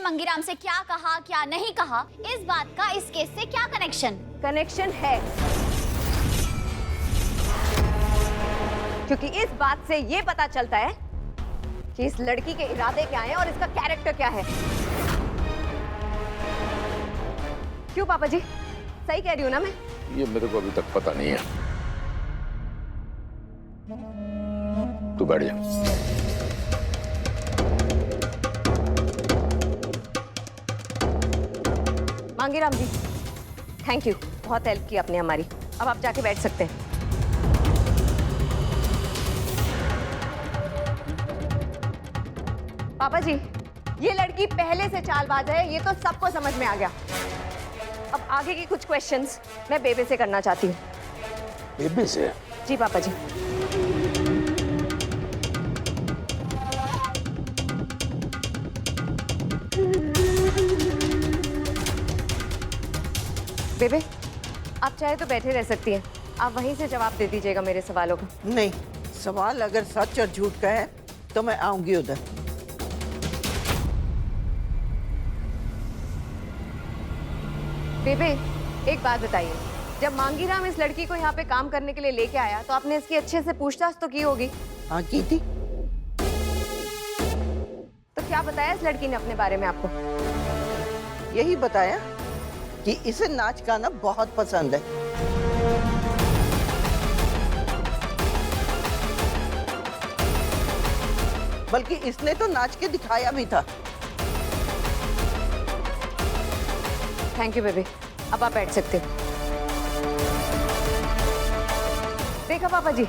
मंगीराम से क्या कहा क्या नहीं कहा, इस बात का इस केस से क्या कनेक्शन है, क्योंकि इस बात से ये पता चलता है कि इस लड़की के इरादे क्या हैं और इसका कैरेक्टर क्या है। क्यों पापा जी, सही कह रही हूँ ना मैं? ये मेरे को अभी तक पता नहीं है। तू बैठ जा। मांगीराम जी, थैंक यू, बहुत हेल्प की आपने हमारी। अब आप जाके बैठ सकते हैं। पापा जी, ये लड़की पहले से चालबाज है, ये तो सबको समझ में आ गया। अब आगे की कुछ क्वेश्चंस मैं बेबे से करना चाहती हूँ। बेबे से? जी पापा जी। बेबे, आप चाहे तो बैठे रह सकती हैं, आप वहीं से जवाब दे दीजिएगा मेरे सवालों का। नहीं, सवाल अगर सच और झूठ का है तो मैं आऊंगी उधर। बेबे, एक बात बताइए, जब मांगीराम इस लड़की को यहाँ पे काम करने के लिए लेके आया तो आपने इसकी अच्छे से पूछताछ तो की होगी? हाँ, की थी। तो क्या बताया इस लड़की ने अपने बारे में आपको? यही बताया कि इसे नाच गाना बहुत पसंद है। बल्कि इसने तो नाच के दिखाया भी था। थैंक यू बेबी, अब आप बैठ सकते हो। देखा पापा जी,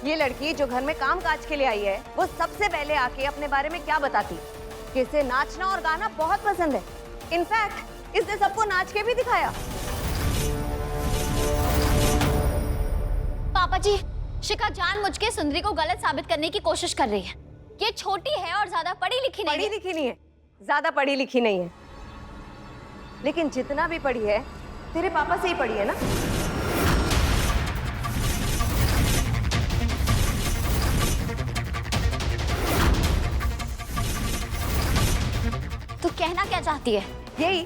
ये लड़की जो घर में काम काज के लिए आई है, वो सबसे पहले आके अपने बारे में क्या बताती कि इसे नाचना और गाना बहुत पसंद है। इनफैक्ट इसने सबको नाच के भी दिखाया। पापा जी, शिखा जानबूझ के सुंदरी को गलत साबित करने की कोशिश कर रही है। ये छोटी है और ज्यादा पढ़ी लिखी नहीं है। ज्यादा पढ़ी लिखी नहीं है, लेकिन जितना भी पढ़ी है तेरे पापा से ही पढ़ी है ना। तो कहना क्या चाहती है? यही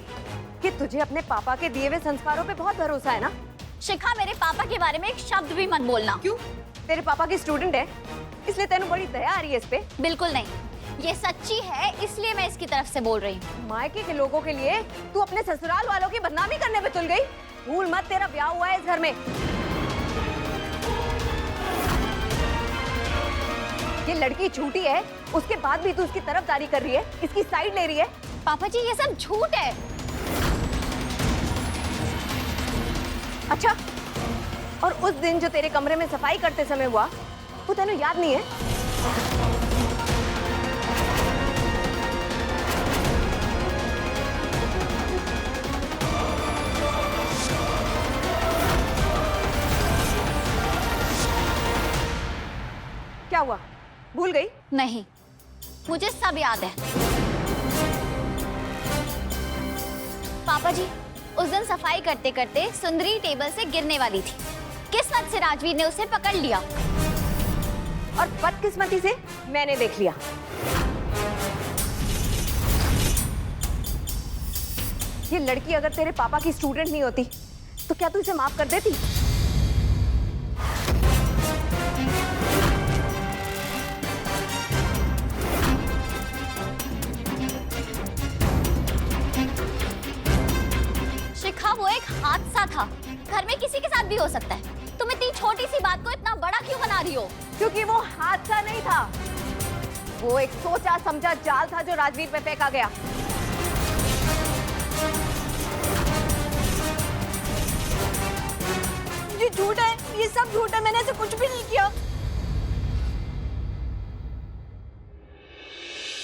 कि तुझे अपने पापा के दिए हुए संस्कारों पे बहुत भरोसा है ना। शिखा, मेरे पापा के बारे में एक शब्द भी मत बोलना। क्यों? तेरे पापा की स्टूडेंट है इसलिए तेनू बड़ी दया आ रही है इस पे? बिल्कुल नहीं, ये सच्ची है इसलिए मैं इसकी तरफ से बोल रही हूँ। मायके के लोगों के लिए तू अपने ससुराल वालों की बदनामी करने पे तुल गई। भूल मत, तेरा ब्याह हुआ है इस घर में। ये लड़की झूठी है, उसके बाद भी तू उसकी तरफदारी कर रही है, इसकी साइड ले रही है। पापा जी, ये सब झूठ है। अच्छा, और उस दिन जो तेरे कमरे में सफाई करते समय हुआ, वो तेनू याद नहीं है? क्या हुआ, भूल गई? नहीं, मुझे सब याद है। पापा जी, उस दिन सफाई करते करते सुंदरी टेबल से गिरने वाली थी। किस्मत से राजवीर ने उसे पकड़ लिया और बदकिस्मती से मैंने देख लिया। ये लड़की अगर तेरे पापा की स्टूडेंट नहीं होती तो क्या तू इसे माफ कर देती? शिखा, वो एक हादसा था, घर में किसी के साथ भी हो सकता है। तुम इतनी छोटी सी बात को इतना बड़ा क्यों बना रही हो? क्योंकि वो हादसा नहीं था, वो एक सोचा समझा जाल था जो राजवीर पे फेंका गया। ये झूठ है, ये सब झूठ है, मैंने ऐसे कुछ भी नहीं किया।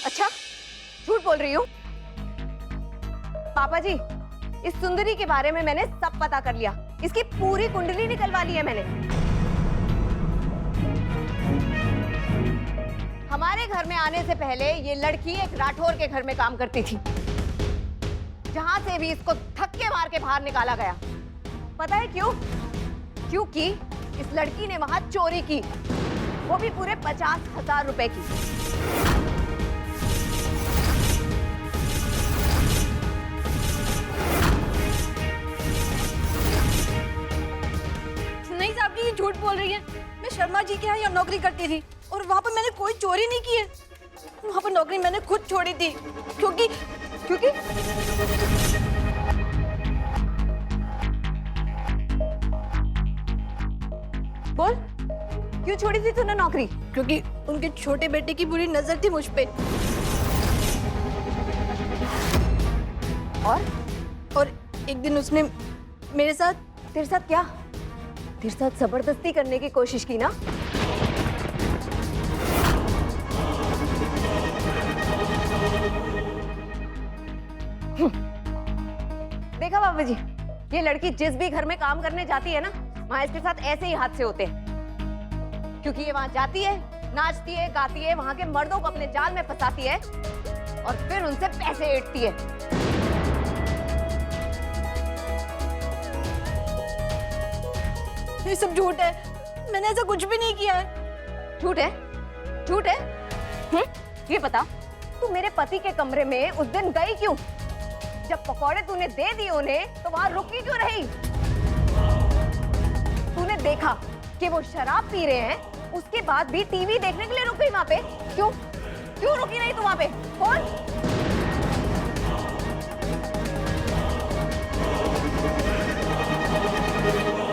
अच्छा, झूठ बोल रही हूँ? पापा जी, इस सुंदरी के बारे में मैंने सब पता कर लिया, इसकी पूरी कुंडली निकलवा ली है मैंने। हमारे घर में आने से पहले ये लड़की एक राठौर के घर में काम करती थी, जहां से भी इसको धक्के मार के बाहर निकाला गया। पता है क्यों? क्योंकि इस लड़की ने वहां चोरी की, वो भी पूरे 50,000 रुपए की। बोल रही है? मैं शर्मा जी के यहाँ नौकरी करती थी और वहाँ पर मैंने कोई चोरी नहीं की है। वहाँ पर नौकरी मैंने खुद छोड़ी थी क्योंकि क्योंकि बोल, क्यों छोड़ी थी तूने नौकरी? क्योंकि उनके छोटे बेटे की बुरी नजर थी मुझ पे। और एक दिन उसने मेरे साथ तेरे साथ क्या? तेरे साथ जबरदस्ती करने की कोशिश की ना? देखा बाबा जी, ये लड़की जिस भी घर में काम करने जाती है ना, वहां इसके साथ ऐसे ही हादसे होते हैं। क्योंकि ये वहां जाती है, नाचती है, गाती है, वहां के मर्दों को अपने जाल में फंसाती है और फिर उनसे पैसे ऐंठती है। ये सब झूठ है, मैंने ऐसा कुछ भी नहीं किया है। झूठ है? झूठ है? ये बता, तू मेरे पति के कमरे में उस दिन गई क्यों? जब पकौड़े तूने दे दिए उन्हें, तो वहां रुकी क्यों रही? तूने देखा कि वो शराब पी रहे हैं, उसके बाद भी टीवी देखने के लिए रुक गई वहां पे? क्यों? क्यों रुकी रही तू वहां पे? कौन?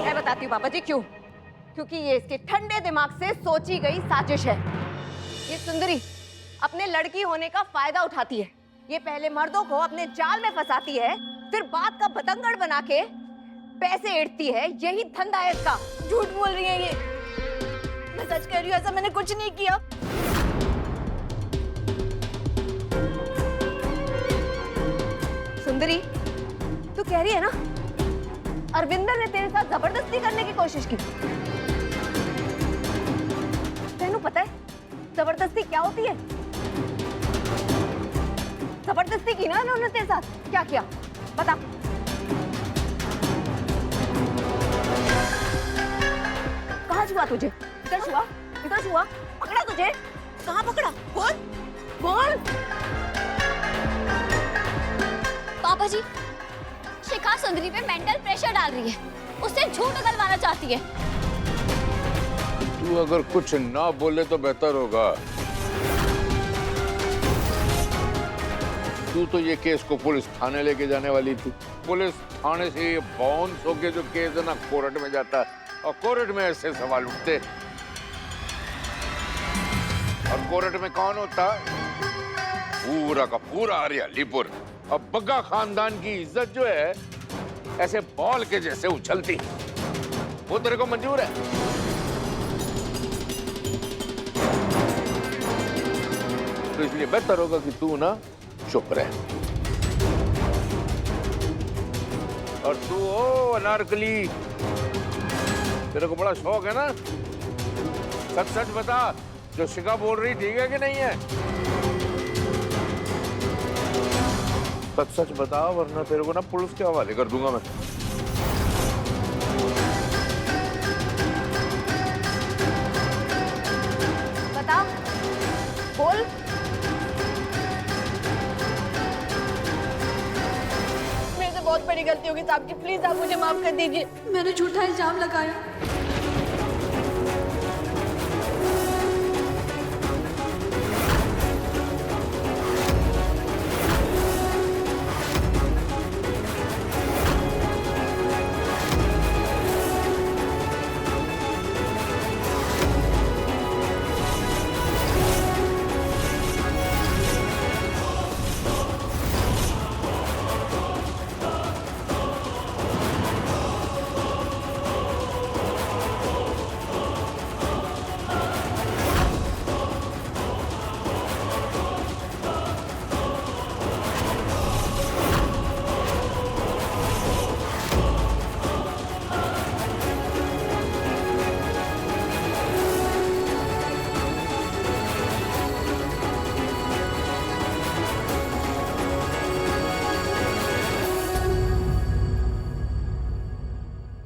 मैं बताती हूँ पापा जी क्यों। क्योंकि ये इसके ठंडे दिमाग से सोची गई साजिश है। ये सुंदरी अपने लड़की होने का फायदा उठाती है। ये पहले मर्दों को अपने जाल में फंसाती है, फिर बात का बतंगड़ बना के पैसे ऐंठती है। यही धंधा है इसका। झूठ बोल रही है ये। मैं सच कह रही हूँ, ऐसा मैंने कुछ नहीं किया। सुंदरी, तू कह रही है ना अरविंदर ने तेरे साथ जबरदस्ती करने की कोशिश की? तेनू पता है जबरदस्ती क्या होती है? जबरदस्ती की ना उन्होंने तेरे साथ? क्या किया बता। कहाँ छुआ तुझे? इधर छुआ? इधर छुआ? पकड़ा तुझे? कहाँ पकड़ा? बोल बोल। पापा जी, शिखा सुंदरी पे मेंटल प्रेशर डाल रही है, उससे झूठ उगलवाना चाहती है। तू अगर कुछ ना बोले तो बेहतर होगा। तू तो ये केस को पुलिस थाने लेके जाने वाली थी। पुलिस थाने से ये बाउंस होके जो केस है ना कोर्ट में जाता है और कोर्ट में ऐसे सवाल उठते। और कोर्ट में कौन होता है? पूरा का पूरा हरियालीपुर। अब बग्गा खानदान की इज्जत जो है ऐसे बॉल के जैसे उछलती। वो तेरे को मंजूर है? तो इसलिए बेहतर होगा कि तू ना चुप रहे। और तू ओ अनारकली, तेरे को बड़ा शौक है ना? सच सच बता, जो शिखा बोल रही ठीक है कि नहीं है? सच सच बता, वरना तेरे को ना पुलिस के हवाले कर दूंगा मैं। बता, बोल। मेरे से बहुत बड़ी गलती होगी साहब जी, प्लीज आप मुझे माफ कर दीजिए। मैंने झूठा इल्जाम लगाया।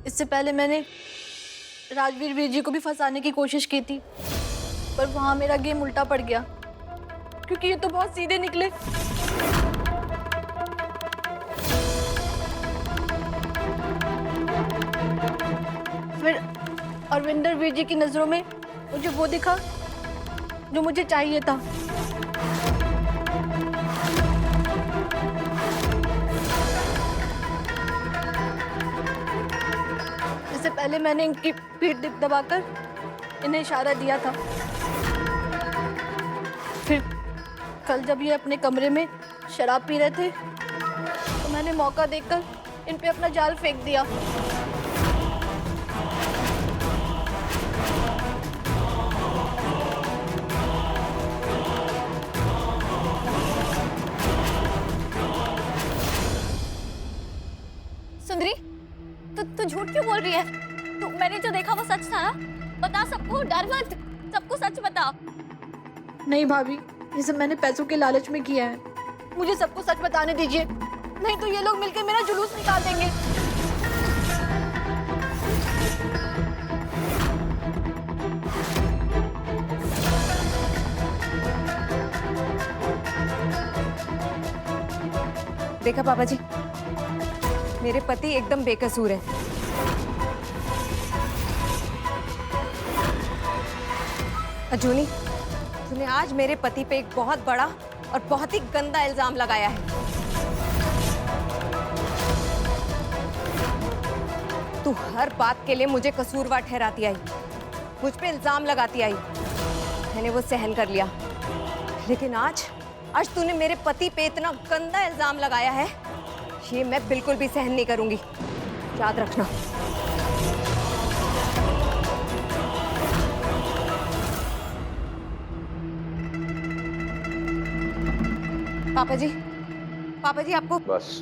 इससे पहले मैंने राजवीर वीर जी को भी फंसाने की कोशिश की थी, पर वहां मेरा गेम उल्टा पड़ गया, क्योंकि ये तो बहुत सीधे निकले। फिर और रविंदर वीर जी की नजरों में मुझे वो दिखा जो मुझे चाहिए था। इससे पहले मैंने इनकी पीठ दबाकर इन्हें इशारा दिया था। फिर कल जब ये अपने कमरे में शराब पी रहे थे तो मैंने मौका देखकर इन पे अपना जाल फेंक दिया। सुंदरी, तू झूठ क्यों बोल रही है? तू मैंने जो देखा वो सच था ना? बता सबको, डर मत, सबको सच बता। नहीं भाभी, ये सब मैंने पैसों के लालच में किया है। मुझे सबको सच बताने दीजिए, नहीं तो ये लोग मिलकर मेरा जुलूस निकाल देंगे। देखा पापा जी, मेरे पति एकदम बेकसूर है। अजूनी, तूने आज मेरे पति पे एक बहुत बड़ा और बहुत ही गंदा इल्जाम लगाया है। तू हर बात के लिए मुझे कसूरवार ठहराती आई, मुझ पे इल्जाम लगाती आई। मैंने वो सहन कर लिया, लेकिन आज तूने मेरे पति पे इतना गंदा इल्जाम लगाया है, ये मैं बिल्कुल भी सहन नहीं करूंगी, याद रखना। पापा जी आपको बस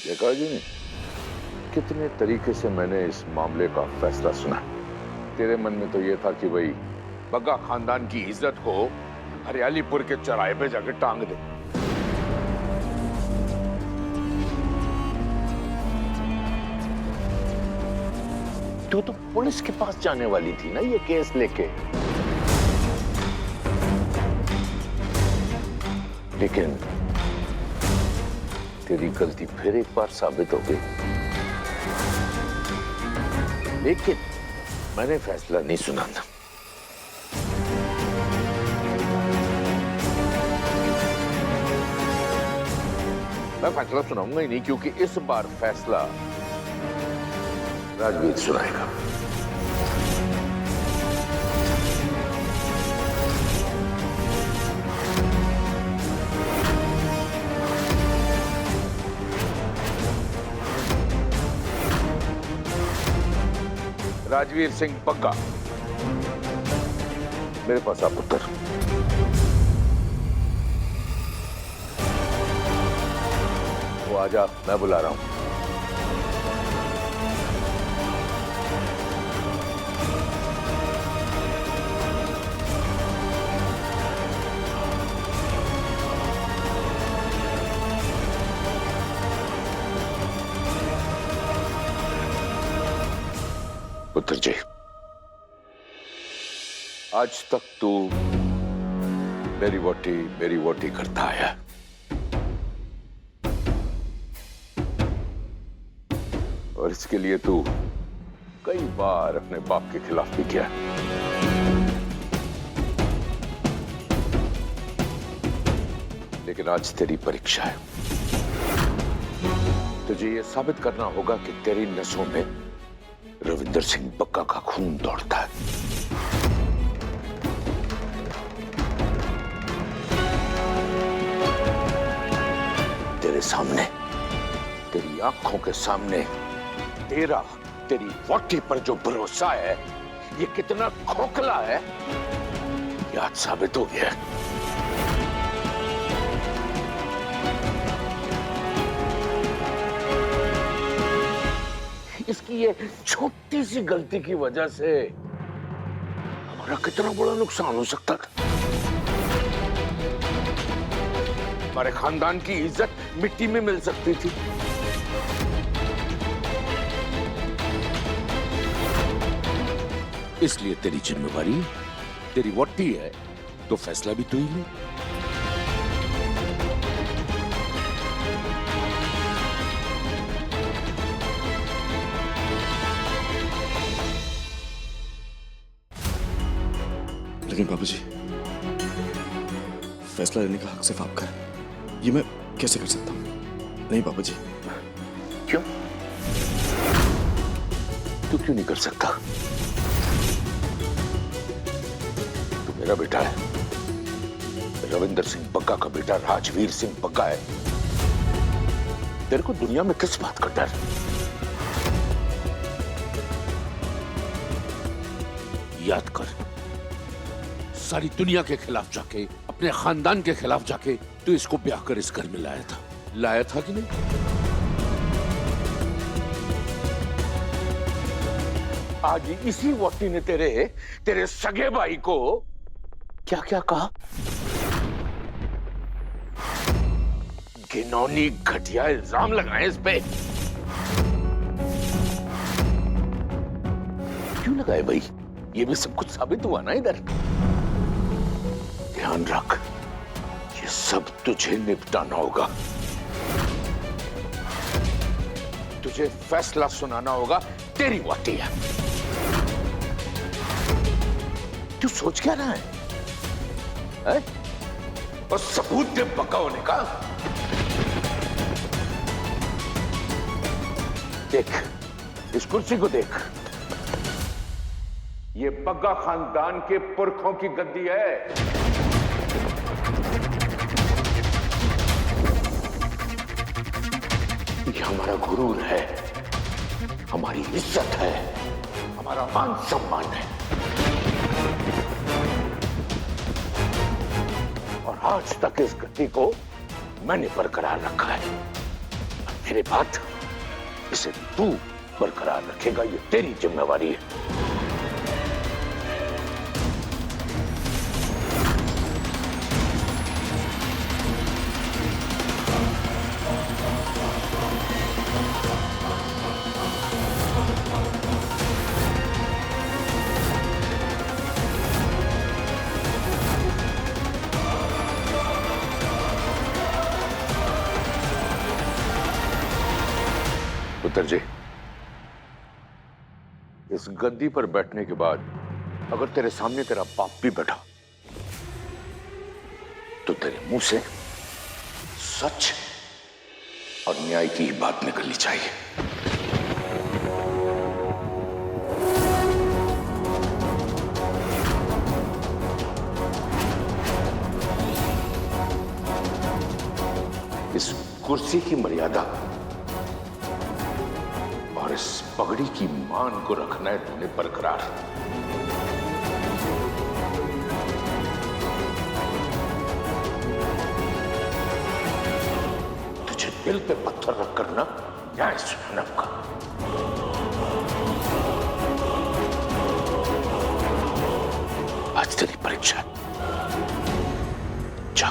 देखा जी ने कितने तरीके से मैंने इस मामले का फैसला सुना। तेरे मन में तो ये था कि भाई बग्गा खानदान की इज्जत को हरियालीपुर के चौराहे पे जाकर टांग दे। तो पुलिस के पास जाने वाली थी ना ये केस लेके, लेकिन तेरी गलती फिर एक बार साबित हो गई। लेकिन मैंने फैसला नहीं सुना था। मैं फैसला सुनाऊंगा ही नहीं, क्योंकि इस बार फैसला राजवीर सुनाएगा। राजवीर सिंह बग्गा, मेरे पास आप उत्तर। वो आजा, मैं बुला रहा हूं। पुत्र जी, आज तक तू मेरी वोटी करता आया, और इसके लिए तू कई बार अपने बाप के खिलाफ भी किया। लेकिन आज तेरी परीक्षा है। तुझे यह साबित करना होगा कि तेरी नसों में रविंदर सिंह बग्गा का खून दौड़ता है। तेरे सामने, तेरी आंखों के सामने तेरी वोटी पर जो भरोसा है, ये कितना खोखला है, ये आज साबित हो गया है। इसकी ये छोटी सी गलती की वजह से हमारा कितना बड़ा नुकसान हो सकता था। हमारे खानदान की इज्जत मिट्टी में मिल सकती थी। इसलिए तेरी जिम्मेवारी, तेरी वोटी है, तो फैसला भी तू ही ले। लेकिन बाबूजी, फैसला लेने का हक सिर्फ आपका है। ये मैं कैसे कर सकता हूँ? नहीं बाबूजी। क्यों? तू क्यों नहीं कर सकता? तू मेरा बेटा है। रविंदर सिंह बग्गा का बेटा राजवीर सिंह बग्गा है। तेरे को दुनिया में किस बात का डर? याद कर, सारी दुनिया के खिलाफ जाके, अपने खानदान के खिलाफ जाके तू इसको ब्याह कर इस घर में लाया था कि नहीं? आज इसी वोटी ने तेरे सगे भाई को क्या क्या कहा? घिनौनी घटिया इल्जाम लगाए इस पे। क्यों लगाए भाई? ये भी सब कुछ साबित हुआ ना इधर। ध्यान रख, ये सब तुझे निपटाना होगा। तुझे फैसला सुनाना होगा। तेरी वाटी है। तू सोच क्या रहा है? और सबूत दे बग्गा होने का। देख, इस कुर्सी को देख। ये बग्गा खानदान के पुरखों की गद्दी है। ये हमारा गुरूर है, हमारी इज्जत है, हमारा मान सम्मान है। और आज तक इस गद्दी को मैंने बरकरार रखा है। मेरे बाद इसे तू बरकरार रखेगा, ये तेरी जिम्मेवारी है। पुत्र जी, इस गद्दी पर बैठने के बाद अगर तेरे सामने तेरा बाप भी बैठा तो तेरे मुंह से सच और न्याय की ही बात निकलनी चाहिए। इस कुर्सी की मर्यादा और इस पगड़ी की मान को रखना है तूने बरकरार। तुझे दिल पे पत्थर रखकर ना न्याय सुनाना होगा। आज तेरी परीक्षा है। जा।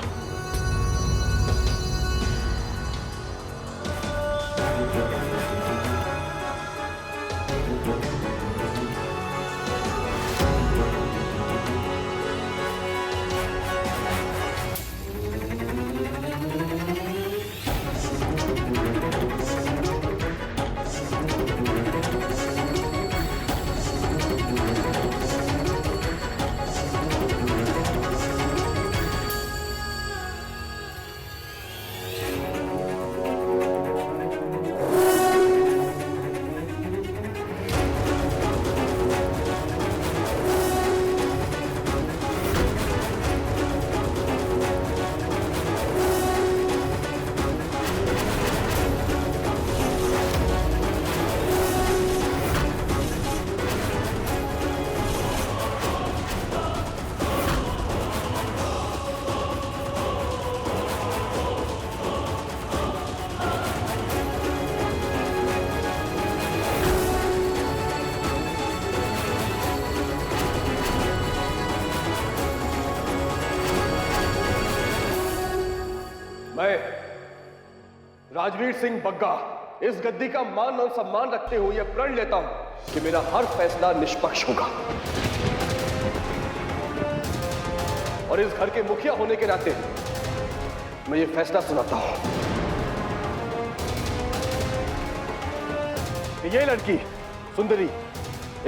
मैं राजवीर सिंह बग्गा इस गद्दी का मान और सम्मान रखते हुए यह प्रण लेता हूं कि मेरा हर फैसला निष्पक्ष होगा और इस घर के मुखिया होने के नाते मैं ये फैसला सुनाता हूं कि ये लड़की सुंदरी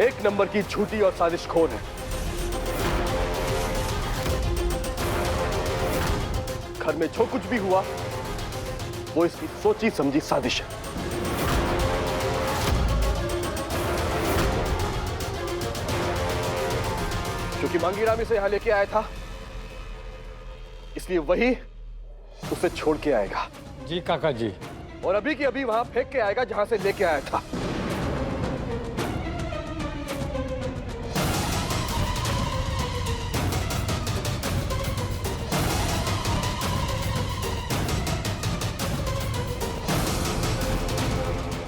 एक नंबर की झूठी और साजिशखोर है। घर में जो कुछ भी हुआ वो इसकी सोची समझी साजिश है। क्योंकि मांगीराम इसे यहां लेके आया था, इसलिए वही उसे छोड़ के आएगा। जी काका जी। और अभी की अभी वहां फेंक के आएगा जहां से लेके आया था।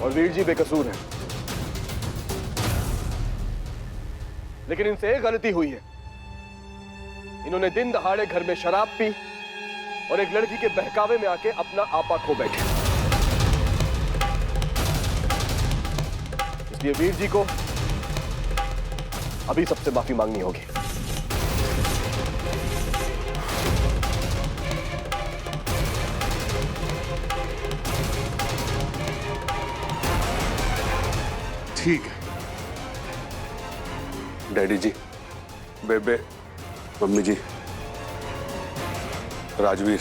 और वीर जी बेकसूर है, लेकिन इनसे एक गलती हुई है। इन्होंने दिन दहाड़े घर में शराब पी और एक लड़की के बहकावे में आके अपना आपा खो बैठे। इसलिए वीर जी को अभी सबसे माफी मांगनी होगी। ठीक है डैडी जी, बेबे, मम्मी जी, राजवीर,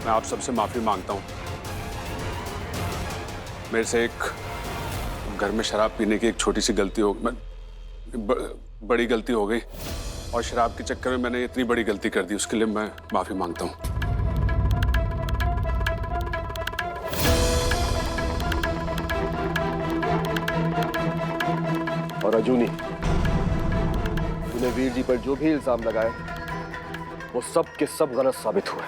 मैं आप सबसे माफी मांगता हूं। मेरे से एक घर में शराब पीने की एक छोटी सी गलती हो बड़ी गलती हो गई, और शराब के चक्कर में मैंने इतनी बड़ी गलती कर दी, उसके लिए मैं माफी मांगता हूं। और अर्जुनी, तूने वीर जी पर जो भी इल्जाम लगाए वो सब के सब गलत साबित हुए।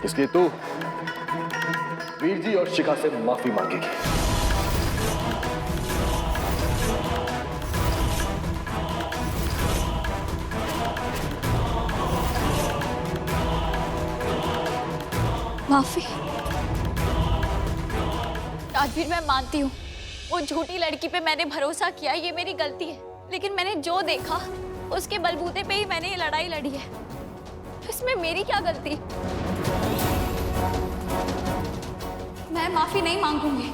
इसलिए तू वीर जी और शिखा से माफी मांगेगी। माफी? राजवीर, मैं मानती हूँ वो झूठी लड़की पे मैंने भरोसा किया, ये मेरी गलती है। लेकिन मैंने जो देखा उसके बलबूते पे ही मैंने ये लड़ाई लड़ी है। इसमें मेरी क्या गलती? मैं माफी नहीं मांगूंगी।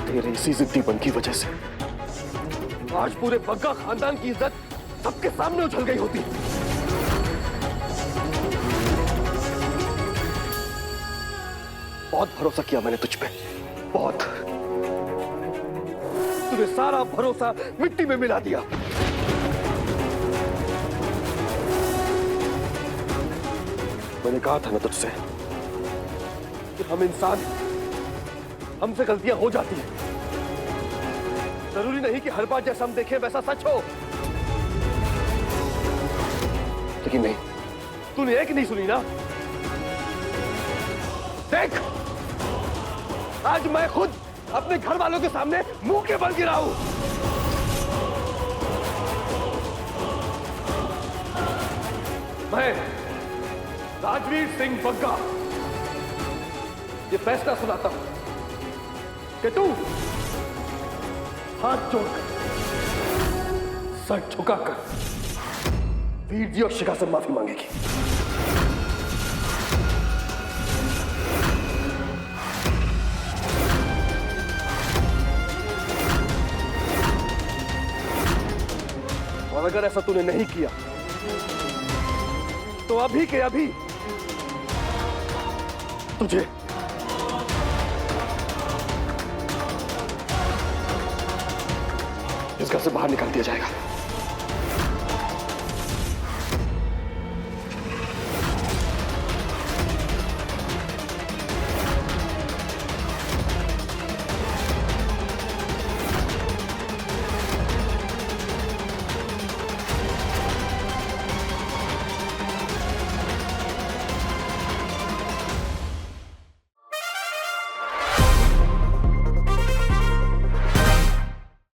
तेरे इसी जिद्दीपन की वजह से आज पूरे बग्गा खानदान की इज्जत सबके सामने उछल गई होती। बहुत भरोसा किया मैंने तुझ पे, बहुत। तूने सारा भरोसा मिट्टी में मिला दिया। मैंने कहा था ना तुझसे कि हम इंसान, हमसे गलतियां हो जाती हैं। जरूरी नहीं कि हर बार जैसा हम देखें वैसा सच हो। लेकिन नहीं, तूने एक नहीं सुनी ना। देख, आज मैं खुद अपने घर वालों के सामने मुंह के बल गिरा हूं। मैं राजवीर सिंह बग्गा ये फैसला सुनाता हूं कि तू हाथ जोड़कर, सर झुकाकर वीर जी और शिखा से माफी मांगेगी। और अगर ऐसा तूने नहीं किया तो अभी के अभी तुझे इस घर से बाहर निकाल दिया जाएगा।